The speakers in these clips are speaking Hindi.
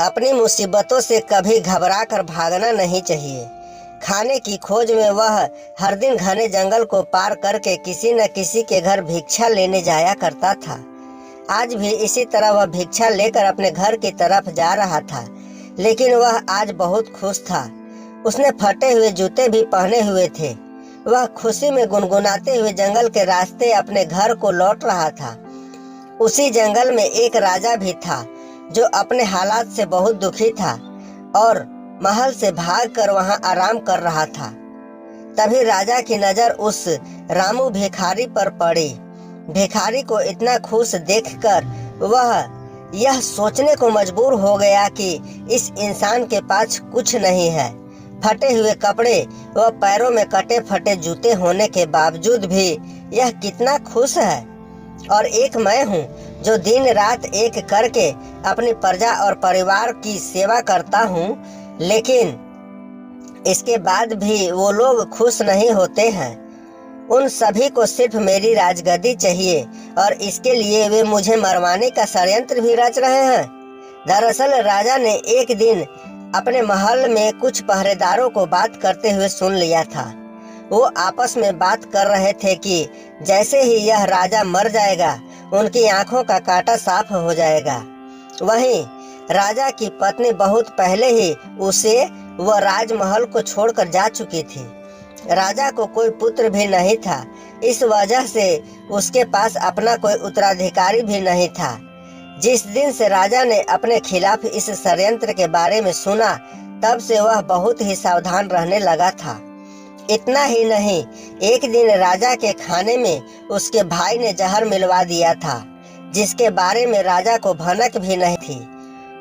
अपनी मुसीबतों से कभी घबरा कर भागना नहीं चाहिए। खाने की खोज में वह हर दिन घने जंगल को पार करके किसी न किसी के घर भिक्षा लेने जाया करता था। आज भी इसी तरह वह भिक्षा लेकर अपने घर की तरफ जा रहा था, लेकिन वह आज बहुत खुश था। उसने फटे हुए जूते भी पहने हुए थे। वह खुशी में गुनगुनाते हुए जंगल के रास्ते अपने घर को लौट रहा था। उसी जंगल में एक राजा भी था जो अपने हालात से बहुत दुखी था और महल से भागकर वहां आराम कर रहा था। तभी राजा की नजर उस रामू भिखारी पर पड़ी। भिखारी को इतना खुश देखकर वह यह सोचने को मजबूर हो गया कि इस इंसान के पास कुछ नहीं है। फटे हुए कपड़े व पैरों में कटे फटे जूते होने के बावजूद भी यह कितना खुश है। और एक मैं हूँ जो दिन रात एक करके अपनी प्रजा और परिवार की सेवा करता हूँ, लेकिन इसके बाद भी वो लोग खुश नहीं होते हैं। उन सभी को सिर्फ मेरी राजगद्दी चाहिए और इसके लिए वे मुझे मरवाने का षड्यंत्र भी रच रहे हैं। दरअसल राजा ने एक दिन अपने महल में कुछ पहरेदारों को बात करते हुए सुन लिया था। वो आपस में बात कर रहे थे कि जैसे ही यह राजा मर जाएगा उनकी आंखों का कांटा साफ हो जाएगा। वहीं राजा की पत्नी बहुत पहले ही उसे वह राजमहल को छोड़कर जा चुकी थी। राजा को कोई पुत्र भी नहीं था, इस वजह से उसके पास अपना कोई उत्तराधिकारी भी नहीं था। जिस दिन से राजा ने अपने खिलाफ इस षड्यंत्र के बारे में सुना, तब से वह बहुत ही सावधान रहने लगा था। इतना ही नहीं, एक दिन राजा के खाने में उसके भाई ने जहर मिलवा दिया था, जिसके बारे में राजा को भनक भी नहीं थी।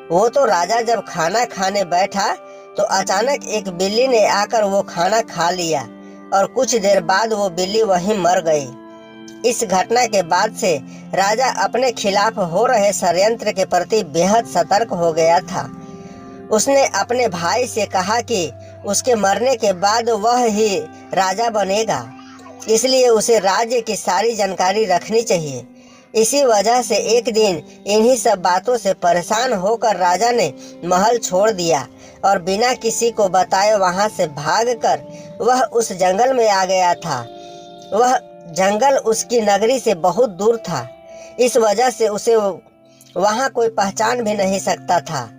वो तो राजा जब खाना खाने बैठा तो अचानक एक बिल्ली ने आकर वो खाना खा लिया और कुछ देर बाद वो बिल्ली वहीं मर गई। इस घटना के बाद से राजा अपने खिलाफ हो रहे षड्यंत्र के प्रति बेहद सतर्क हो गया था। उसने अपने भाई से कहा कि उसके मरने के बाद वह ही राजा बनेगा, इसलिए उसे राज्य की सारी जानकारी रखनी चाहिए। इसी वजह से एक दिन इन्हीं सब बातों से परेशान होकर राजा ने महल छोड़ दिया और बिना किसी को बताए वहां से भागकर वह उस जंगल में आ गया था। वह जंगल उसकी नगरी से बहुत दूर था, इस वजह से उसे वहां कोई पहचान भी नहीं सकता था।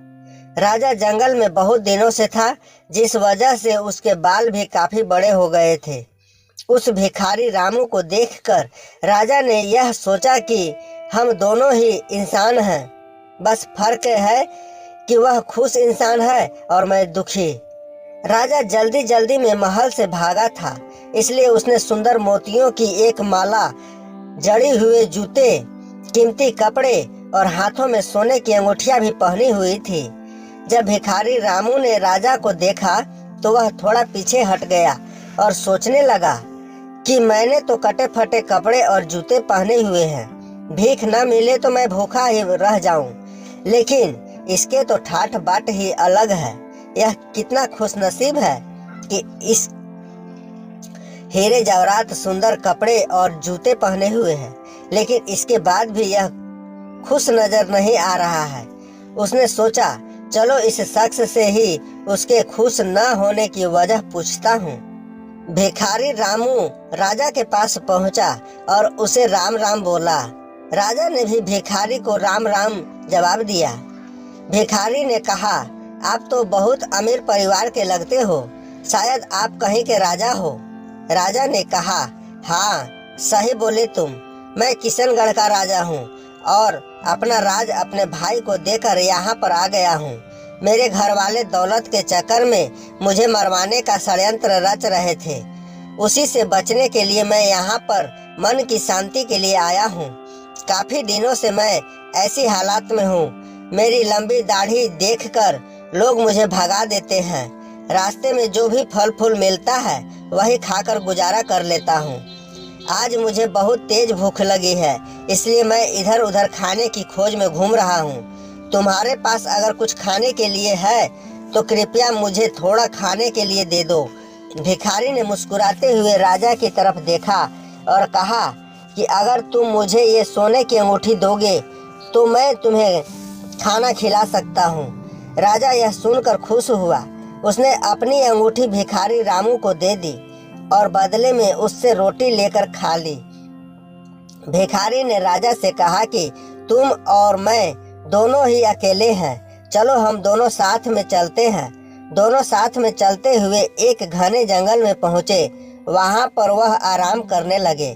राजा जंगल में बहुत दिनों से था, जिस वजह से उसके बाल भी काफी बड़े हो गए थे। उस भिखारी रामू को देखकर राजा ने यह सोचा कि हम दोनों ही इंसान हैं, बस फर्क है कि वह खुश इंसान है और मैं दुखी। राजा जल्दी जल्दी में महल से भागा था, इसलिए उसने सुंदर मोतियों की एक माला, जड़ी हुए जूते, कीमती कपड़े और हाथों में सोने की अंगूठियां भी पहनी हुई थी। जब भिखारी रामू ने राजा को देखा तो वह थोड़ा पीछे हट गया और सोचने लगा कि मैंने तो कटे फटे कपड़े और जूते पहने हुए हैं, भीख न मिले तो मैं भूखा ही रह जाऊं, लेकिन इसके तो ठाठ बाट ही अलग है। यह कितना खुशनसीब है कि इस हीरे जवाहरात सुंदर कपड़े और जूते पहने हुए हैं, लेकिन इसके बाद भी यह खुश नजर नहीं आ रहा है। उसने सोचा, चलो इस शख्स से ही उसके खुश न होने की वजह पूछता हूँ। भिखारी रामू राजा के पास पहुंचा और उसे राम राम बोला। राजा ने भी भिखारी को राम राम जवाब दिया। भिखारी ने कहा, आप तो बहुत अमीर परिवार के लगते हो, शायद आप कहीं के राजा हो। राजा ने कहा, हाँ सही बोले तुम, मैं किशनगढ़ का राजा हूँ और अपना राज अपने भाई को देकर यहाँ पर आ गया हूँ। मेरे घर वाले दौलत के चक्कर में मुझे मरवाने का षड्यंत्र रच रहे थे, उसी से बचने के लिए मैं यहाँ पर मन की शांति के लिए आया हूँ। काफी दिनों से मैं ऐसी हालात में हूँ, मेरी लंबी दाढ़ी देखकर लोग मुझे भगा देते हैं। रास्ते में जो भी फल फूल मिलता है वही खाकर गुजारा कर लेता हूँ। आज मुझे बहुत तेज भूख लगी है, इसलिए मैं इधर उधर खाने की खोज में घूम रहा हूँ। तुम्हारे पास अगर कुछ खाने के लिए है तो कृपया मुझे थोड़ा खाने के लिए दे दो। भिखारी ने मुस्कुराते हुए राजा की तरफ देखा और कहा कि अगर तुम मुझे ये सोने की अंगूठी दोगे तो मैं तुम्हें खाना खिला सकता हूँ। राजा यह सुनकर खुश हुआ। उसने अपनी अंगूठी भिखारी रामू को दे दी और बदले में उससे रोटी लेकर खा ली। भिखारी ने राजा से कहा कि तुम और मैं दोनों ही अकेले हैं, चलो हम दोनों साथ में चलते हैं। दोनों साथ में चलते हुए एक घने जंगल में पहुंचे। वहां पर वह आराम करने लगे।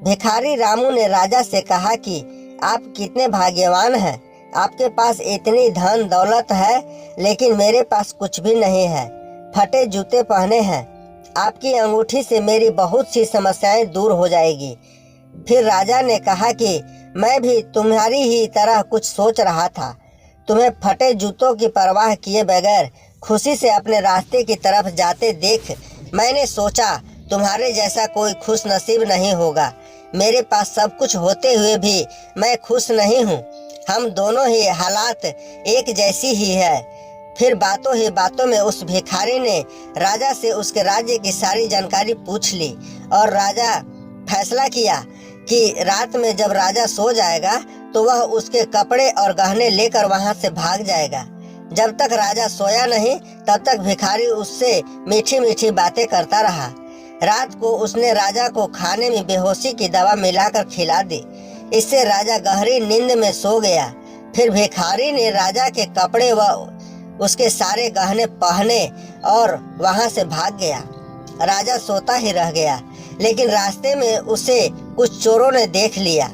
भिखारी रामू ने राजा से कहा कि आप कितने भाग्यवान हैं, आपके पास इतनी धन दौलत है, लेकिन मेरे पास कुछ भी नहीं है। फटे जूते पहने हैं। आपकी अंगूठी से मेरी बहुत सी समस्याएं दूर हो जाएगी। फिर राजा ने कहा कि मैं भी तुम्हारी ही तरह कुछ सोच रहा था। तुम्हें फटे जूतों की परवाह किए बगैर खुशी से अपने रास्ते की तरफ जाते देख मैंने सोचा तुम्हारे जैसा कोई खुश नसीब नहीं होगा। मेरे पास सब कुछ होते हुए भी मैं खुश नहीं हूँ। हम दोनों ही हालात एक जैसी ही है। फिर बातों ही बातों में उस भिखारी ने राजा से उसके राज्य की सारी जानकारी पूछ ली और राजा फैसला किया कि रात में जब राजा सो जाएगा तो वह उसके कपड़े और गहने लेकर वहां से भाग जाएगा। जब तक राजा सोया नहीं तब तक भिखारी उससे मीठी मीठी बातें करता रहा। रात को उसने राजा को खाने में बेहोशी की दवा मिलाकर खिला दी। इससे राजा गहरी नींद में सो गया। फिर भिखारी ने राजा के कपड़े व उसके सारे गहने पहने और वहां से भाग गया। राजा सोता ही रह गया, लेकिन रास्ते में उसे कुछ चोरों ने देख लिया।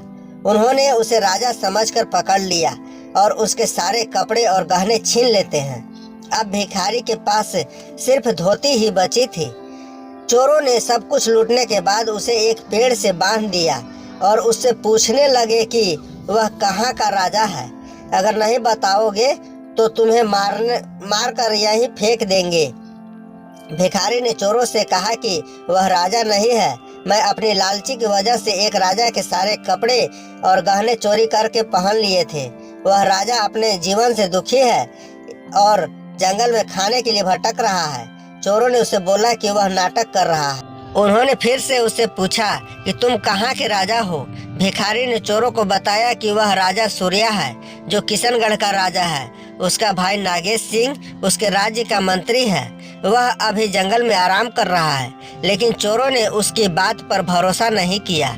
उन्होंने उसे राजा समझकर पकड़ लिया और उसके सारे कपड़े और गहने छीन लेते हैं। अब भिखारी के पास सिर्फ धोती ही बची थी। चोरों ने सब कुछ लूटने के बाद उसे एक पेड़ से बांध दिया और उससे पूछने लगे कि वह कहाँ का राजा है। अगर नहीं बताओगे तो तुम्हें मार कर यहीं फेंक देंगे। भिखारी ने चोरों से कहा कि वह राजा नहीं है। मैं अपनी लालची की वजह से एक राजा के सारे कपड़े और गहने चोरी करके पहन लिए थे। वह राजा अपने जीवन से दुखी है और जंगल में खाने के लिए भटक रहा है। चोरों ने उसे बोला कि वह नाटक कर रहा है। उन्होंने फिर से उससे पूछा कि तुम कहाँ के राजा हो। भिखारी ने चोरों को बताया कि वह राजा सूर्या है, जो किशनगढ़ का राजा है। उसका भाई नागेश सिंह उसके राज्य का मंत्री है। वह अभी जंगल में आराम कर रहा है, लेकिन चोरों ने उसकी बात पर भरोसा नहीं किया।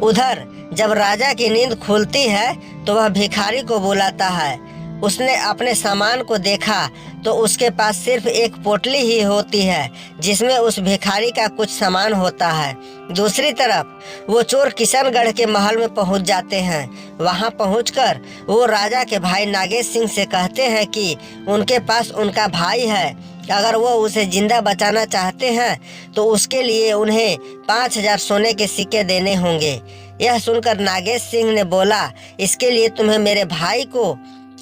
उधर जब राजा की नींद खुलती है तो वह भिखारी को बुलाता है। उसने अपने सामान को देखा तो उसके पास सिर्फ एक पोटली ही होती है जिसमें उस भिखारी का कुछ सामान होता है। दूसरी तरफ वो चोर किशनगढ़ के महल में पहुंच जाते हैं। वहां पहुंचकर वो राजा के भाई नागेश सिंह से कहते हैं कि उनके पास उनका भाई है। अगर वो उसे जिंदा बचाना चाहते हैं तो उसके लिए उन्हें 5000 सोने के सिक्के देने होंगे। यह सुनकर नागेश सिंह ने बोला, इसके लिए तुम्हें मेरे भाई को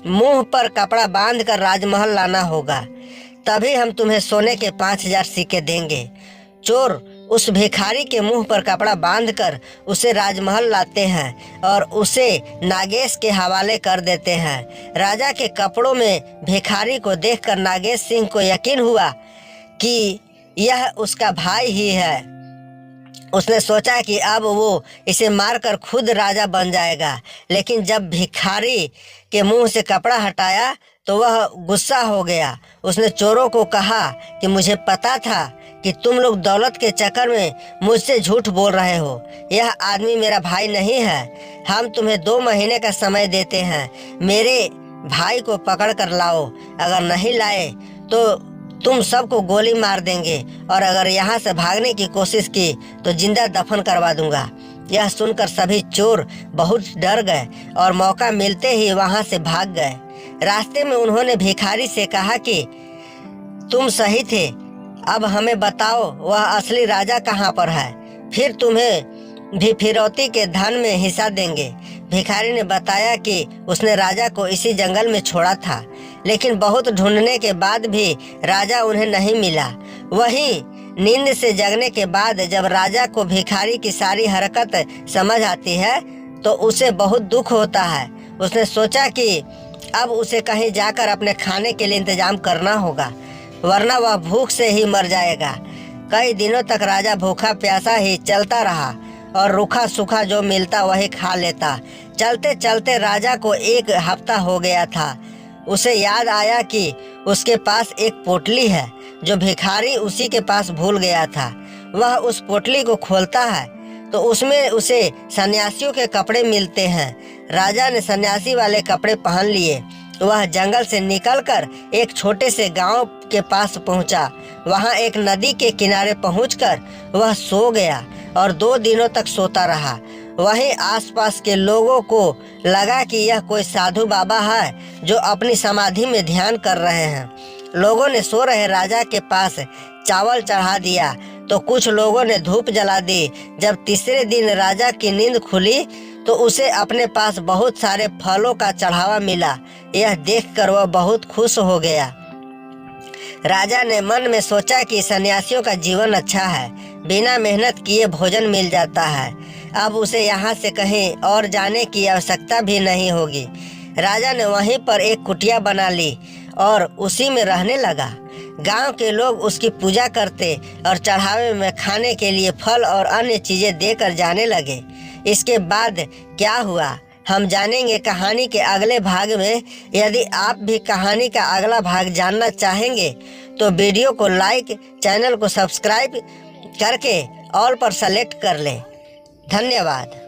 मुंह पर कपड़ा बांधकर राजमहल लाना होगा, तभी हम तुम्हें सोने के 5000 सिक्के देंगे। चोर उस भिखारी के मुंह पर कपड़ा बांधकर उसे राजमहल लाते हैं और उसे नागेश के हवाले कर देते हैं। राजा के कपड़ों में भिखारी को देखकर नागेश सिंह को यकीन हुआ कि यह उसका भाई ही है। उसने सोचा कि अब वो इसे मारकर खुद राजा बन जाएगा, लेकिन जब भिखारी के मुंह से कपड़ा हटाया तो वह गुस्सा हो गया। उसने चोरों को कहा कि मुझे पता था कि तुम लोग दौलत के चक्कर में मुझसे झूठ बोल रहे हो। यह आदमी मेरा भाई नहीं है। हम तुम्हें 2 महीने का समय देते हैं। मेरे भाई को पकड़ कर लाओ। अगर नहीं लाए तो तुम सबको गोली मार देंगे और अगर यहाँ से भागने की कोशिश की तो जिंदा दफन करवा दूंगा। यह सुनकर सभी चोर बहुत डर गए और मौका मिलते ही वहां से भाग गए। रास्ते में उन्होंने भिखारी से कहा कि तुम सही थे, अब हमें बताओ वह असली राजा कहाँ पर है, फिर तुम्हें भी फिरौती के धन में हिस्सा देंगे। भिखारी ने बताया कि उसने राजा को इसी जंगल में छोड़ा था, लेकिन बहुत ढूंढने के बाद भी राजा उन्हें नहीं मिला। वहीं नींद से जगने के बाद जब राजा को भिखारी की सारी हरकत समझ आती है तो उसे बहुत दुख होता है। उसने सोचा कि अब उसे कहीं जाकर अपने खाने के लिए इंतजाम करना होगा, वरना वह भूख से ही मर जाएगा। कई दिनों तक राजा भूखा प्यासा ही चलता रहा और रूखा सूखा जो मिलता वही खा लेता। चलते चलते राजा को 1 हफ्ता हो गया था। उसे याद आया कि उसके पास एक पोटली है जो भिखारी उसी के पास भूल गया था। वह उस पोटली को खोलता है तो उसमें उसे सन्यासियों के कपड़े मिलते हैं। राजा ने सन्यासी वाले कपड़े पहन लिए। वह जंगल से निकलकर एक छोटे से गांव के पास पहुंचा। वहां एक नदी के किनारे पहुंचकर वह सो गया और 2 दिनों तक सोता रहा। वहीं आसपास के लोगों को लगा कि यह कोई साधु बाबा है जो अपनी समाधि में ध्यान कर रहे हैं। लोगों ने सो रहे राजा के पास चावल चढ़ा दिया तो कुछ लोगों ने धूप जला दी। जब तीसरे दिन राजा की नींद खुली तो उसे अपने पास बहुत सारे फलों का चढ़ावा मिला। यह देखकर वह बहुत खुश हो गया। राजा ने मन में सोचा कि सन्यासियों का जीवन अच्छा है, बिना मेहनत किए भोजन मिल जाता है। अब उसे यहाँ से कहीं और जाने की आवश्यकता भी नहीं होगी। राजा ने वहीं पर एक कुटिया बना ली और उसी में रहने लगा। गांव के लोग उसकी पूजा करते और चढ़ावे में खाने के लिए फल और अन्य चीजें देकर जाने लगे। इसके बाद क्या हुआ हम जानेंगे कहानी के अगले भाग में। यदि आप भी कहानी का अगला भाग जानना चाहेंगे तो वीडियो को लाइक, चैनल को सब्सक्राइब करके ऑल पर सेलेक्ट कर लें। धन्यवाद।